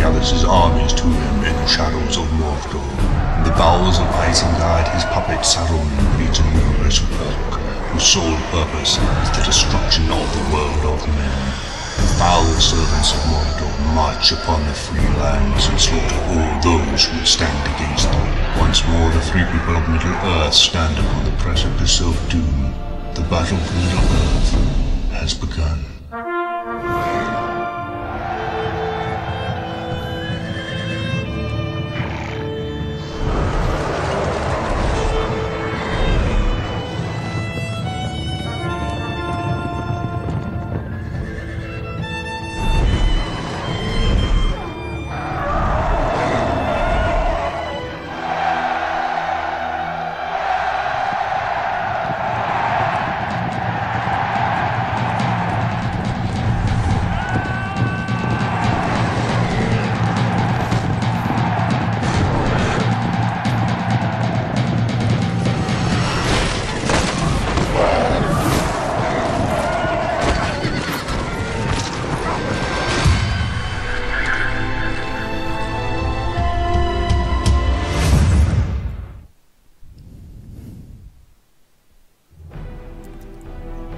gathers his armies to him in the shadows of Mordor. In the bowels of Isengard, his puppet Sauron leads a murderous orc, whose sole purpose is the destruction of the world of men. The foul servants of Mordor march upon the free lands and slaughter all those who stand against them. Once more, the free people of Middle-earth stand upon the precipice of doom. The battle for Middle-earth has begun.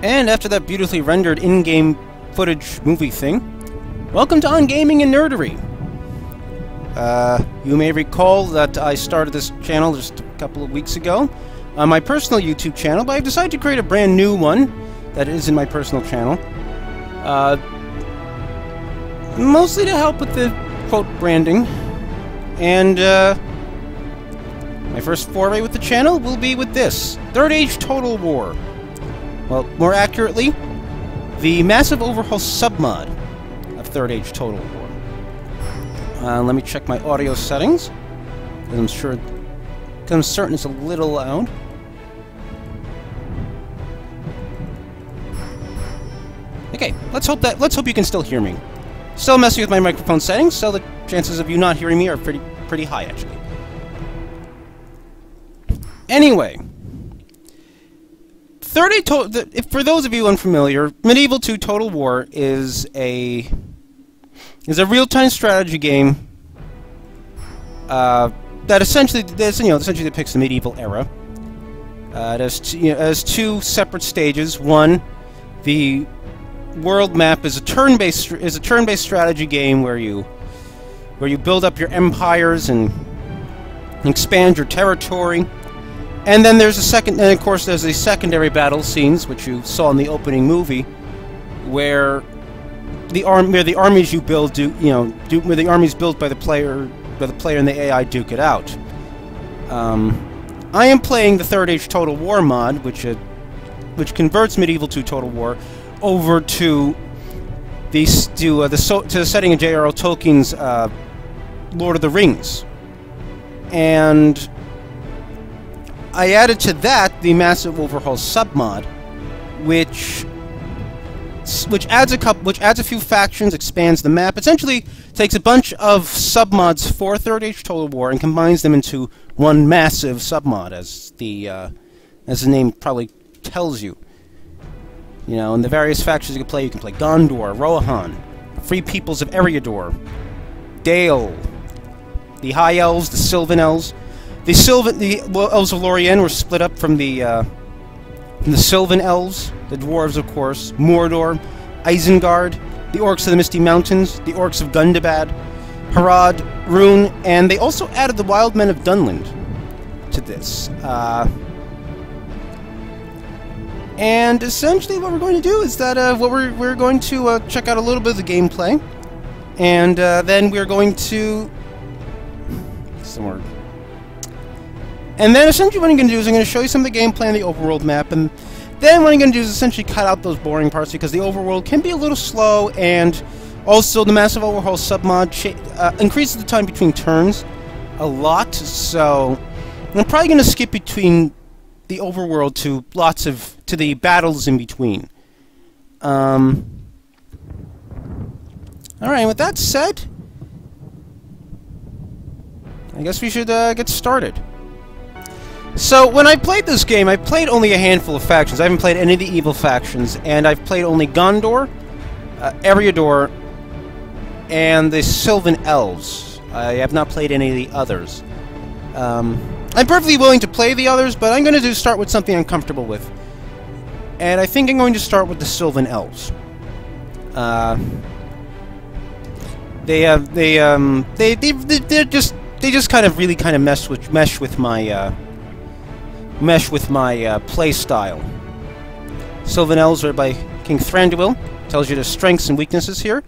And after that beautifully rendered in-game footage movie thing, welcome to On Gaming and Nerdery. You may recall that I started this channel just a couple of weeks ago on my personal YouTube channel, but I've decided to create a brand new one that is in my personal channel. Mostly to help with the, quote, branding. And, my first foray with the channel will be with this, Third Age Total War. Well, more accurately, the massive overhaul submod of Third Age Total War. Let me check my audio settings, because I'm certain it's a little loud. Okay, let's hope you can still hear me. Still messing with my microphone settings, so the chances of you not hearing me are pretty high, actually. Anyway. For those of you unfamiliar, Medieval 2 Total War is a real-time strategy game that essentially depicts the medieval era. It has two separate stages. One, the world map is a turn-based strategy game where you build up your empires and expand your territory. And then there's of course, there's the secondary battle scenes, which you saw in the opening movie, where the armies you build where the armies built by the player and the AI duke it out. I am playing the Third Age Total War mod, which converts Medieval 2 Total War over to the setting of J.R.R. Tolkien's Lord of the Rings, and I added to that the massive overhaul submod, which adds a few factions, expands the map. Essentially, takes a bunch of submods for Third Age Total War and combines them into one massive submod, as the name probably tells you. You know, and the various factions you can play Gondor, Rohan, Free Peoples of Eriador, Dale, the High Elves, the Silvan Elves. The Elves of Lorien were split up from the Silvan Elves, the Dwarves, of course, Mordor, Isengard, the Orcs of the Misty Mountains, the Orcs of Gundabad, Harad, Rune, and they also added the Wild Men of Dunland to this. And essentially what we're going to do is that we're going to check out a little bit of the gameplay, and then we're going to... And then essentially what I'm going to do is I'm going to show you some of the gameplay on the overworld map, and then what I'm going to do is essentially cut out those boring parts, because the overworld can be a little slow, and also the massive overhaul submod increases the time between turns a lot, so I'm probably going to skip between the overworld to the battles in between. Alright, with that said, I guess we should get started. So, when I played this game, I played only a handful of factions. I haven't played any of the evil factions, and I've played only Gondor, Eriador, and the Silvan Elves. I have not played any of the others. I'm perfectly willing to play the others, but I'm going to start with something I'm comfortable with. And I think I'm going to start with the Silvan Elves. They just kind of really kind of mesh with my play style. Silvan Elves are by King Thranduil. Tells you their strengths and weaknesses here.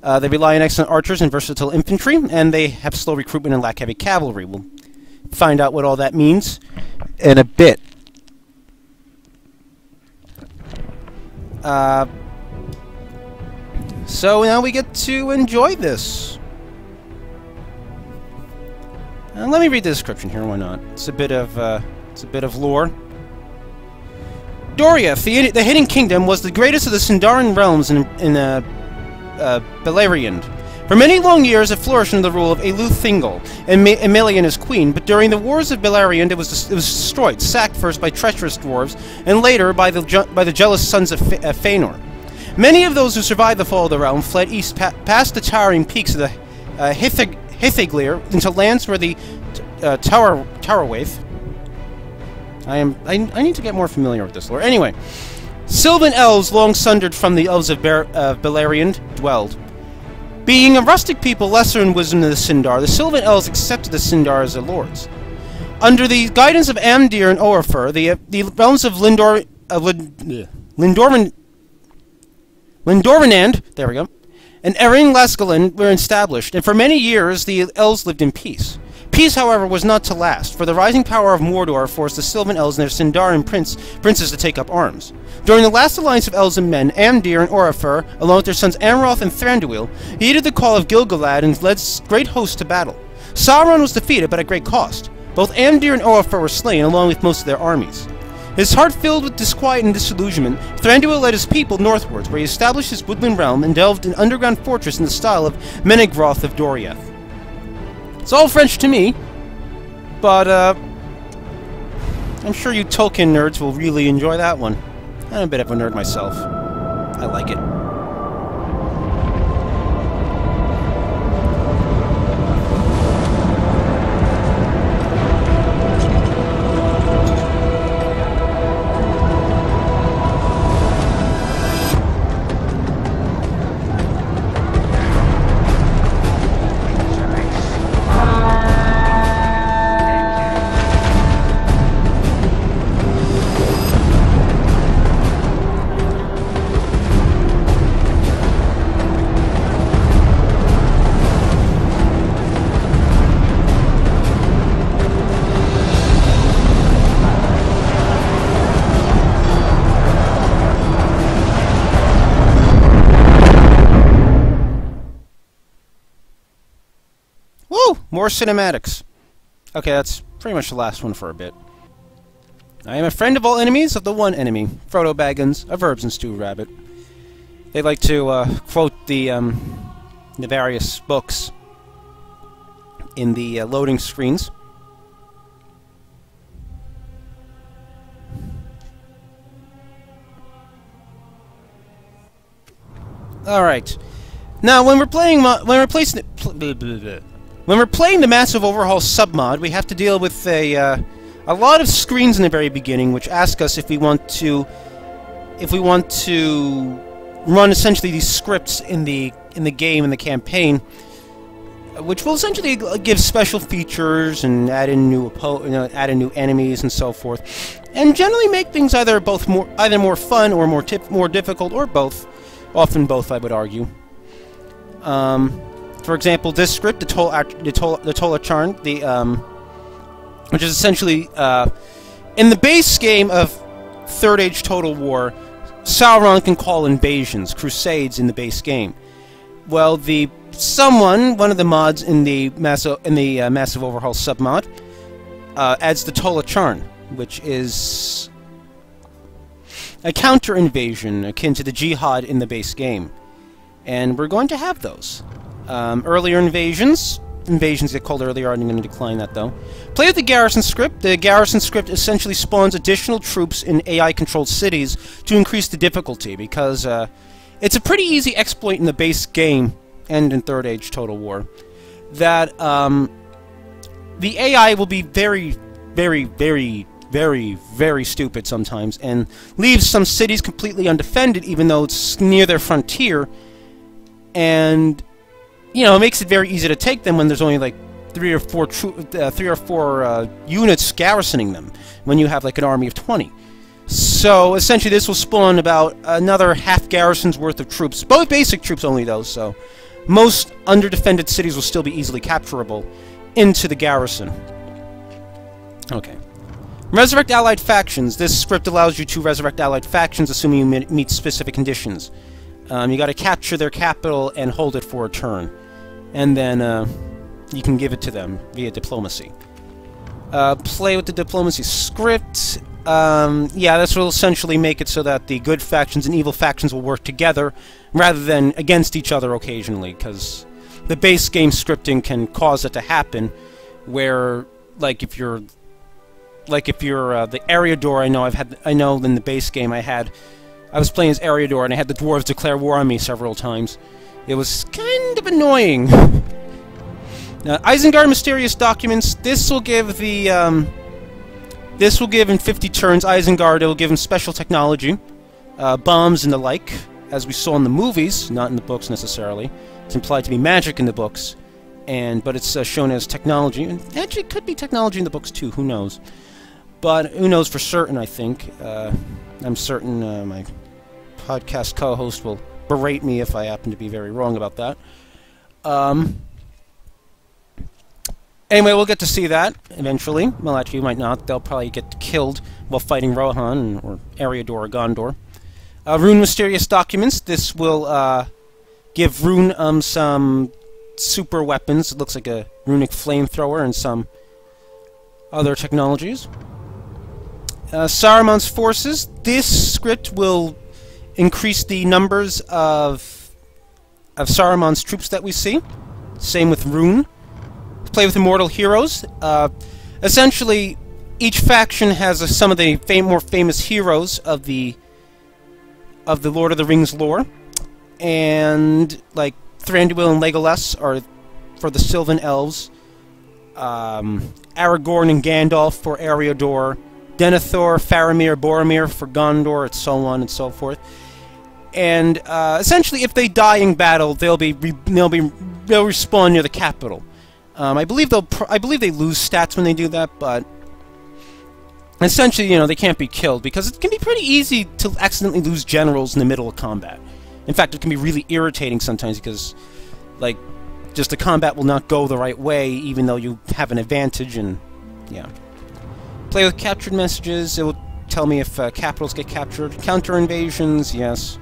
They rely on excellent archers and versatile infantry, and they have slow recruitment and lack heavy cavalry. We'll find out what all that means in a bit. So now we get to enjoy this. Let me read the description here. Why not? It's a bit of lore. Doriath, the Hidden Kingdom, was the greatest of the Sindarin realms in Beleriand. For many long years, it flourished under the rule of Elu Thingol and Emilian as queen, but during the Wars of Beleriand, it was destroyed, sacked first by treacherous dwarves, and later by the jealous sons of Fëanor. Many of those who survived the fall of the realm fled east past the towering peaks of the Hithaglir into lands where the Towerwaith. I need to get more familiar with this lore. Anyway, Silvan Elves, long sundered from the Elves of Beleriand, dwelled. Being a rustic people lesser in wisdom than the Sindar, the Silvan Elves accepted the Sindar as their lords. Under the guidance of Amdir and Oerfer, the realms of Lindorvenand, there we go, and Erin Lasgalan were established, and for many years the Elves lived in peace. Peace, however, was not to last, for the rising power of Mordor forced the Silvan Elves and their Sindarin princes to take up arms. During the last alliance of Elves and men, Amdir and Oerfer, along with their sons Amroth and Thranduil, heeded the call of Gil-galad and led great hosts to battle. Sauron was defeated, but at great cost. Both Amdir and Oerfer were slain, along with most of their armies. His heart filled with disquiet and disillusionment, Thranduil led his people northwards, where he established his woodland realm and delved an underground fortress in the style of Menegroth of Doriath. It's all French to me, but I'm sure you Tolkien nerds will really enjoy that one. I'm a bit of a nerd myself. I like it. More cinematics. Okay, that's pretty much the last one for a bit. I am a friend of all enemies of the one enemy, Frodo Baggins of Herbs and Stew Rabbit. They like to quote the various books in the loading screens. All right. Now, when we're playing, when we're playing the Massive Overhaul submod, we have to deal with a lot of screens in the very beginning, which ask us if we want to run essentially these scripts in the game, in the campaign, which will essentially give special features and add in new enemies and so forth, and generally make things either more fun or more difficult, or both. Often both, I would argue. For example, this script, the Tolacharn, which is essentially in the base game of Third Age Total War, Sauron can call invasions, crusades in the base game. Well, one of the mods in the Massive Overhaul submod adds the Tolacharn, which is a counter-invasion akin to the Jihad in the base game. And we're going to have those. Earlier invasions get called earlier, I'm going to decline that though. Play with the Garrison script. The Garrison script essentially spawns additional troops in AI-controlled cities to increase the difficulty, because it's a pretty easy exploit in the base game and in Third Age Total War, that the AI will be very, very, very, very, very stupid sometimes, and leaves some cities completely undefended, even though it's near their frontier, and, you know, it makes it very easy to take them when there's only, like, three or four units garrisoning them, when you have, like, an army of 20. So, essentially, this will spawn about another half garrison's worth of troops. Both basic troops only, though, so most under-defended cities will still be easily capturable into the garrison. Okay. Resurrect allied factions. This script allows you to resurrect allied factions, assuming you meet specific conditions. You gotta capture their capital and hold it for a turn. And then, you can give it to them via diplomacy. Play with the diplomacy script. Yeah, this will essentially make it so that the good factions and evil factions will work together, rather than against each other occasionally, because the base game scripting can cause it to happen, where, like, if you're the Eriador, I know in the base game I was playing as Eriador, and I had the dwarves declare war on me several times. It was kind of annoying. Now, Isengard Mysterious Documents, this will give the, this will give in 50 turns Isengard, it will give him special technology, bombs and the like, as we saw in the movies, not in the books necessarily. It's implied to be magic in the books, but it's shown as technology, and actually it could be technology in the books too, who knows. But who knows for certain, I think. I'm certain my podcast co-host will berate me if I happen to be very wrong about that. Anyway, we'll get to see that eventually. Well, actually, we might not. They'll probably get killed while fighting Rohan, or Eriador, or Gondor. Rune Mysterious Documents. This will give Rune some super weapons. It looks like a runic flamethrower and some other technologies. Saruman's forces. This script will increase the numbers of Saruman's troops that we see. Same with Rune. Play with Immortal Heroes. Essentially, each faction has some of the more famous heroes of the Lord of the Rings lore, and like Thranduil and Legolas are for the Silvan Elves. Aragorn and Gandalf for Eriador. Denethor, Faramir, Boromir for Gondor, and so on and so forth. And essentially, if they die in battle, they'll respawn near the capital. I believe they lose stats when they do that, but essentially, you know, they can't be killed because it can be pretty easy to accidentally lose generals in the middle of combat. In fact, it can be really irritating sometimes because, like, just the combat will not go the right way, even though you have an advantage. And yeah. Play with captured messages. It will tell me if capitals get captured. Counter invasions, yes.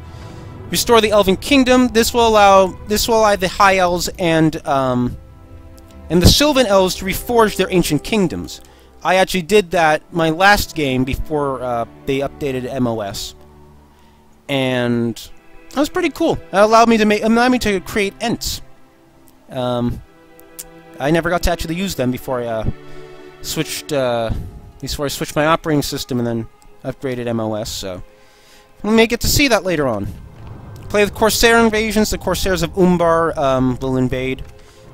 Restore the Elven Kingdom. This will allow the High Elves and the Silvan Elves to reforge their ancient kingdoms. I actually did that my last game before they updated MOS, and that was pretty cool. It allowed me to create Ents. I never got to actually use them before I switched my operating system and then upgraded MOS, so we may get to see that later on. Play with Corsair invasions. The Corsairs of Umbar will invade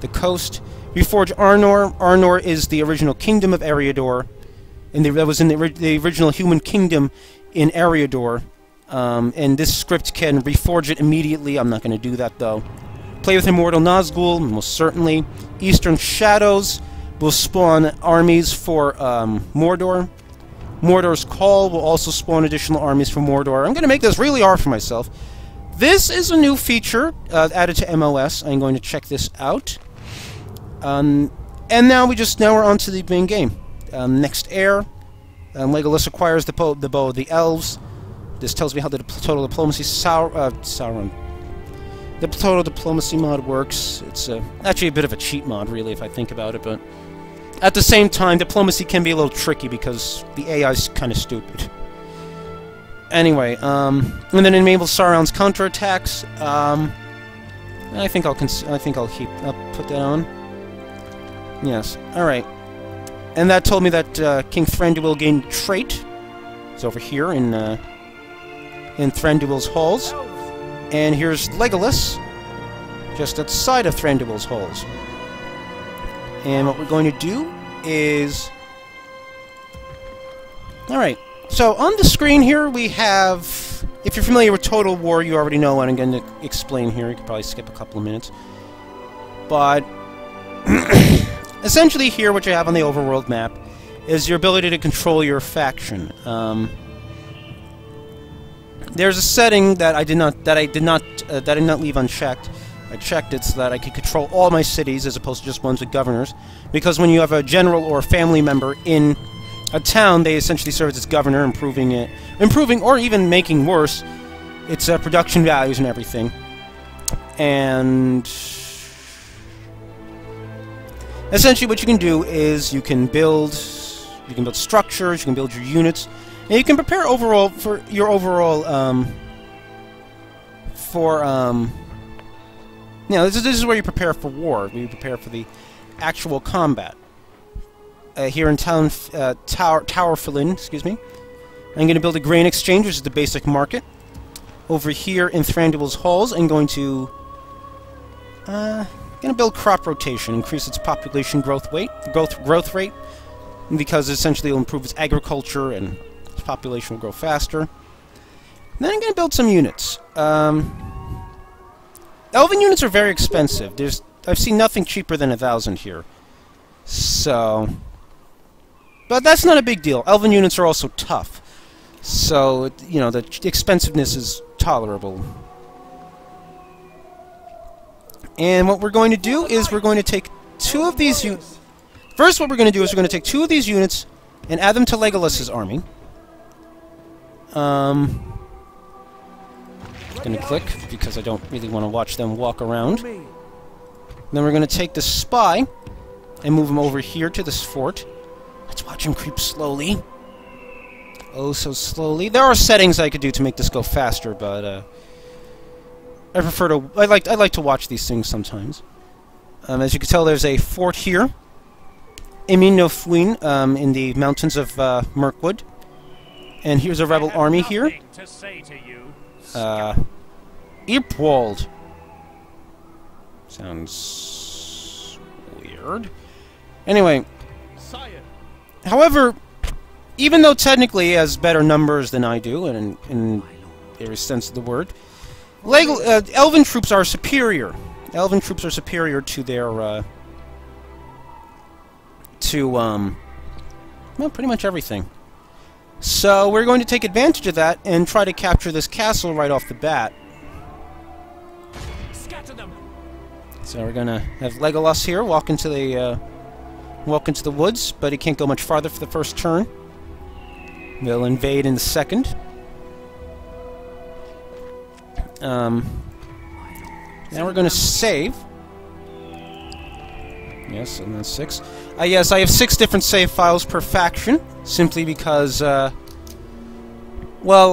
the coast. Reforge Arnor. Arnor is the original kingdom of Eriador, and that was in the original human kingdom in Eriador. And this script can reforge it immediately. I'm not going to do that, though. Play with Immortal Nazgul, most certainly. Eastern Shadows will spawn armies for Mordor. Mordor's Call will also spawn additional armies for Mordor. I'm going to make this really hard for myself. This is a new feature added to MOS. I'm going to check this out. And now we're on to the main game. Next Heir. Legolas acquires the bow of the Elves. This tells me how the total diplomacy the total diplomacy mod works. It's actually a bit of a cheat mod, really, if I think about it, but at the same time, diplomacy can be a little tricky because the AI is kind of stupid. Anyway, and then enable Sauron's counterattacks. I think I'll put that on. Yes. All right. And that told me that King Thranduil gained trait. It's over here in Thranduil's halls. And here's Legolas. just outside of Thranduil's Halls. And what we're going to do is... Alright, so on the screen here we have... If you're familiar with Total War, you already know what I'm going to explain here. You could probably skip a couple of minutes. But... essentially here, what you have on the overworld map is your ability to control your faction. There's a setting that I did not leave unchecked. I checked it so that I could control all my cities as opposed to just ones with governors. Because when you have a general or a family member in a town, they essentially serve as its governor, improving or even making worse its production values and everything. And essentially, what you can do is you can build structures, you can build your units, and you can prepare overall for your overall this is where you prepare for war. You prepare for the actual combat. Here in Tower Flynn, excuse me. I'm going to build a grain exchange, which is the basic market. Over here in Thranduil's Halls, I'm going to build crop rotation, increase its population growth rate, because essentially it'll improve its agriculture and its population will grow faster. And then I'm going to build some units. Elven units are very expensive. I've seen nothing cheaper than 1,000 here. So, but that's not a big deal. Elven units are also tough, so the expensiveness is tolerable. And what we're going to do is we're going to take 2 of these units. First, what we're going to do is we're going to take 2 of these units and add them to Legolas's army. I'm going to click because I don't really want to watch them walk around. Then we're going to take the spy and move him over here to this fort. Let's watch him creep slowly. Oh, so slowly. There are settings I could do to make this go faster, but I like to watch these things sometimes. As you can tell, there's a fort here, Imin no Fuin, in the mountains of Mirkwood. And here's a rebel army here. Earpwald. Sounds weird. Anyway, however, even though technically he has better numbers than I do, and in every sense of the word, Elven troops are superior. Elven troops are superior to their, well, pretty much everything. So we're going to take advantage of that and try to capture this castle right off the bat. So we're gonna have Legolas here walk into the woods, but he can't go much farther for the first turn. We'll invade in the second. Now we're going to save. Yes, and that's 6. Yes, I have 6 different save files per faction, simply because, well,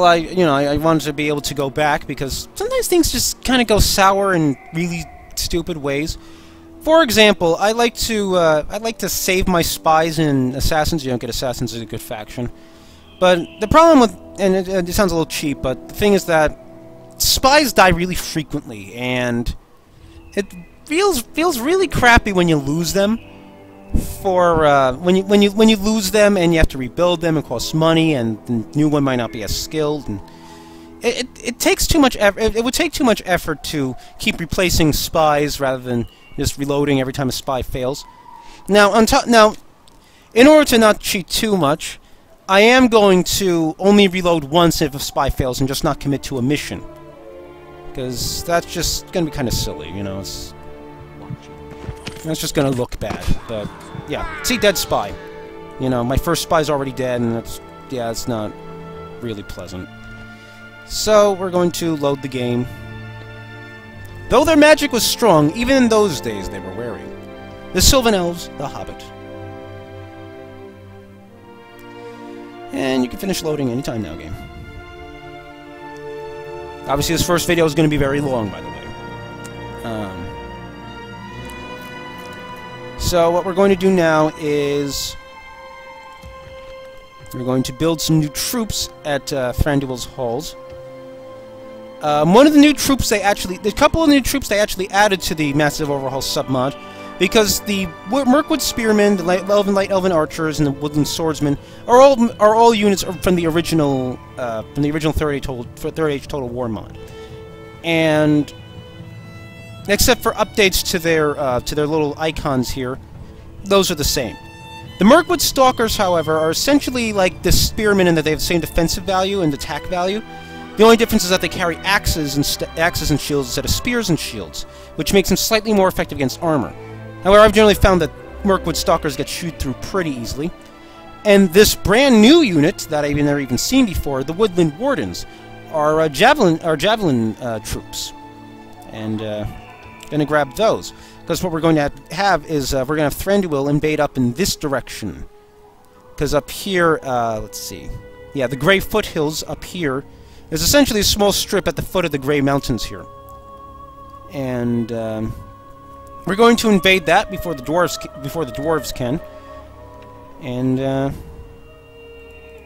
I wanted to be able to go back, because sometimes things just kind of go sour in really stupid ways. For example, I like to save my spies in Assassins. You don't get Assassins as a good faction. But the problem with, and it sounds a little cheap, but the thing is that spies die really frequently, and it feels really crappy when you lose them. When you lose them and you have to rebuild them, it costs money, and the new one might not be as skilled, and it takes too much effort. It would take too much effort to keep replacing spies rather than just reloading every time a spy fails. Now, in order to not cheat too much, I am going to only reload once if a spy fails and just not commit to a mission. Because that's just going to be kind of silly, it's just going to look bad. But, yeah, see, dead spy. My first spy's already dead, and it's not really pleasant. So, we're going to load the game. Though their magic was strong, even in those days they were wary. The Silvan Elves, the Hobbit. And you can finish loading anytime now, game. Obviously, this first video is going to be very long, by the way. So, what we're going to do now is we're going to build some new troops at Thranduil's Halls. One of the new troops a couple of new troops they actually added to the Massive Overhaul submod, because the Mirkwood Spearmen, the Light Elven Archers, and the Woodland Swordsmen are all units from the original Third Age Total War mod, and except for updates to their little icons here, those are the same. The Mirkwood Stalkers, however, are essentially like the Spearmen in that they have the same defensive value and attack value. The only difference is that they carry axes and shields instead of spears and shields, which makes them slightly more effective against armor. However, I've generally found that Mirkwood Stalkers get shoot through pretty easily. And this brand new unit that I've never even seen before, the Woodland Wardens, are javelin troops, and gonna grab those because what we're going to have is we're gonna have Thranduil invade up in this direction. Because up here, let's see, yeah, the Grey Foothills up here. There's essentially a small strip at the foot of the Grey Mountains here. And we're going to invade that before the dwarves can. And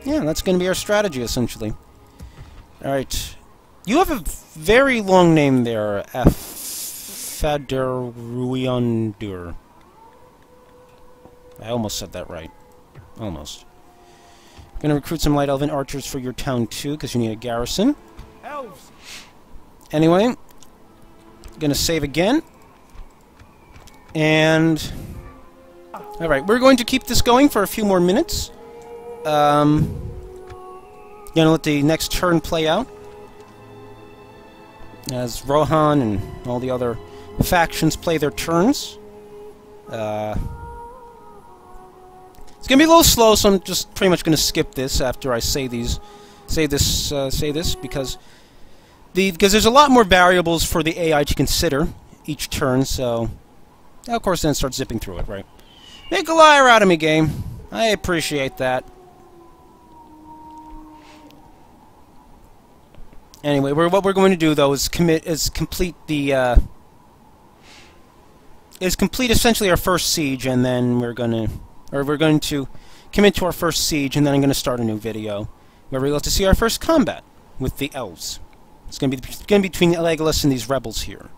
yeah, that's going to be our strategy essentially. All right. You have a very long name there, Faderuyandur. I almost said that right. Almost. Gonna recruit some Light Elven Archers for your town too, because you need a garrison. Elves. Anyway, gonna save again. And alright, we're going to keep this going for a few more minutes. Gonna let the next turn play out. As Rohan and all the other factions play their turns. It's gonna be a little slow, so I'm just pretty much gonna skip this after I say this because there's a lot more variables for the AI to consider each turn. So, of course, then start zipping through it, right? Make a liar out of me, game. I appreciate that. Anyway, what we're going to do though is complete essentially our first siege, and then we're going to commit to our first siege, and then I'm going to start a new video where we get to see our first combat with the Elves. It's going to be between Legolas and these rebels here.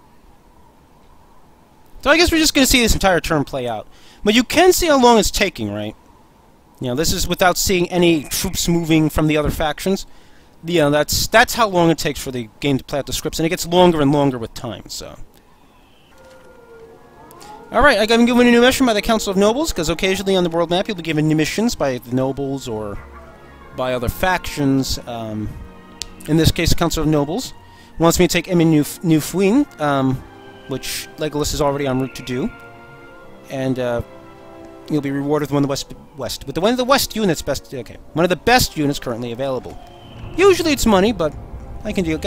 So I guess we're just going to see this entire turn play out. But you can see how long it's taking, right? You know, this is without seeing any troops moving from the other factions. You know, that's how long it takes for the game to play out the scripts, and it gets longer and longer with time, so. Alright, I got given a new mission by the Council of Nobles, because occasionally on the world map you'll be given new missions by the nobles or by other factions. In this case, the Council of Nobles wants me to take Emin New Fuin, which Legolas is already en route to do. And you'll be rewarded with one of the one of the West units one of the best units currently available. Usually it's money, but I can deal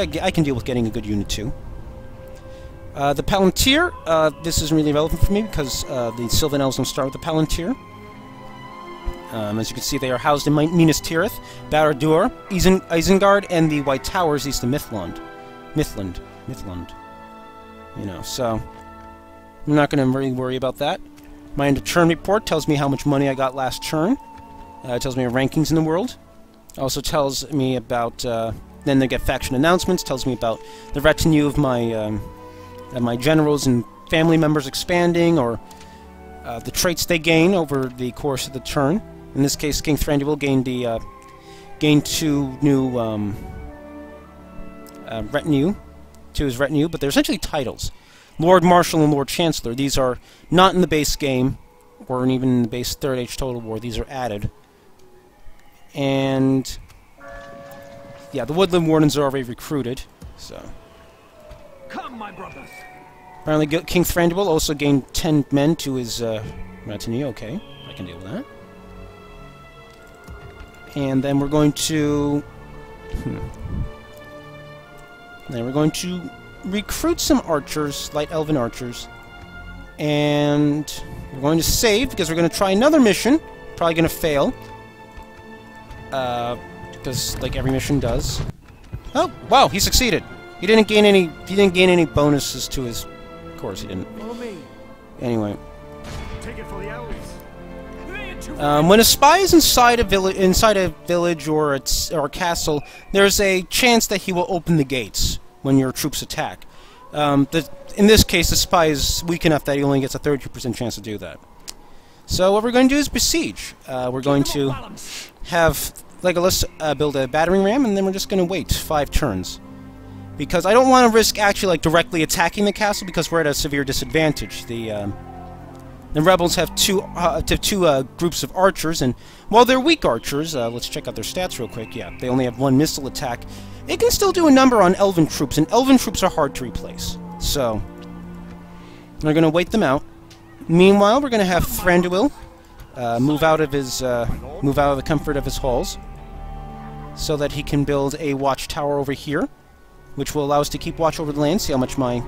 with getting a good unit too. The Palantir, this isn't really relevant for me because the Silvan Elves don't start with the Palantir. As you can see, they are housed in Minas Tirith, Barad-dûr, Isengard, and the White Towers east of Mithland. You know, so I'm not going to really worry about that. My end of turn report tells me how much money I got last turn. It tells me my rankings in the world. Also tells me about, then they get faction announcements, tells me about the retinue of my generals and family members expanding, or the traits they gain over the course of the turn. In this case, King Thranduil gained 2 new retinue to his retinue, but they're essentially titles. Lord Marshal and Lord Chancellor. These are not in the base game, or even in the base Third Age Total War. These are added. And yeah, the Woodland Wardens are already recruited, so. Come, my brothers. Apparently, King Thranduil also gained 10 men to his retinue. Okay, I can deal with that. And then we're going to. Then we're going to recruit some archers, Light Elven Archers, and we're going to save because we're going to try another mission. Probably going to fail. Because like every mission does. Oh, wow, he succeeded. He didn't gain any bonuses to his. Of course, he didn't. Follow me. Anyway, Take it for the Elves. when a spy is inside a village or a castle, there's a chance that he will open the gates. when your troops attack. In this case, the spy is weak enough that he only gets a 32% chance to do that. So what we're going to do is besiege. We're going to have Legolas build a battering ram, and then we're just going to wait 5 turns. Because I don't want to risk actually directly attacking the castle, because we're at a severe disadvantage. The rebels have two groups of archers, and while they're weak archers, let's check out their stats real quick. Yeah, they only have 1 missile attack. It can still do a number on elven troops, and elven troops are hard to replace. So we're going to wait them out. Meanwhile, we're going to have Thranduil move out of the comfort of his halls, so that he can build a watchtower over here, which will allow us to keep watch over the land. See how much my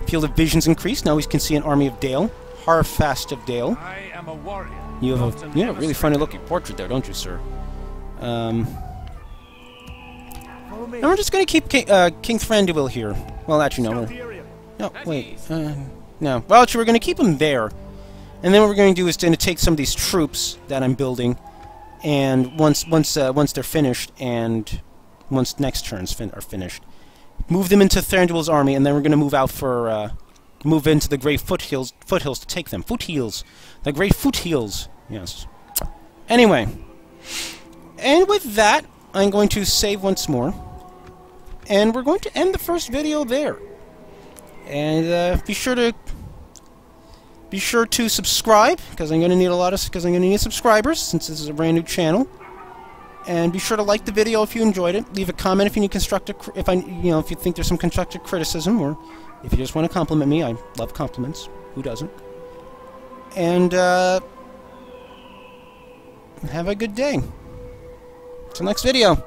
field of vision's increased. Now we can see an army of Dale. Harfast of Dale. I am a warrior. You have a really funny looking portrait there, don't you, sir? And we're just going to keep King Thranduil here. Well, actually, no. No, wait. No. Well, actually, we're going to keep him there. And then what we're going to do is to take some of these troops that I'm building, and once they're finished, and once next turns are finished, move them into Thranduil's army, and then we're going to move out for move into the Great Foothills to take them. The Great Foothills. Yes. Anyway, and with that, I'm going to save once more, and we're going to end the first video there. And be sure to subscribe, because I'm going to need subscribers, since this is a brand new channel. And be sure to like the video if you enjoyed it. Leave a comment if you need if you think there's some constructive criticism, or if you just want to compliment me. I love compliments. Who doesn't? And have a good day. Till next video.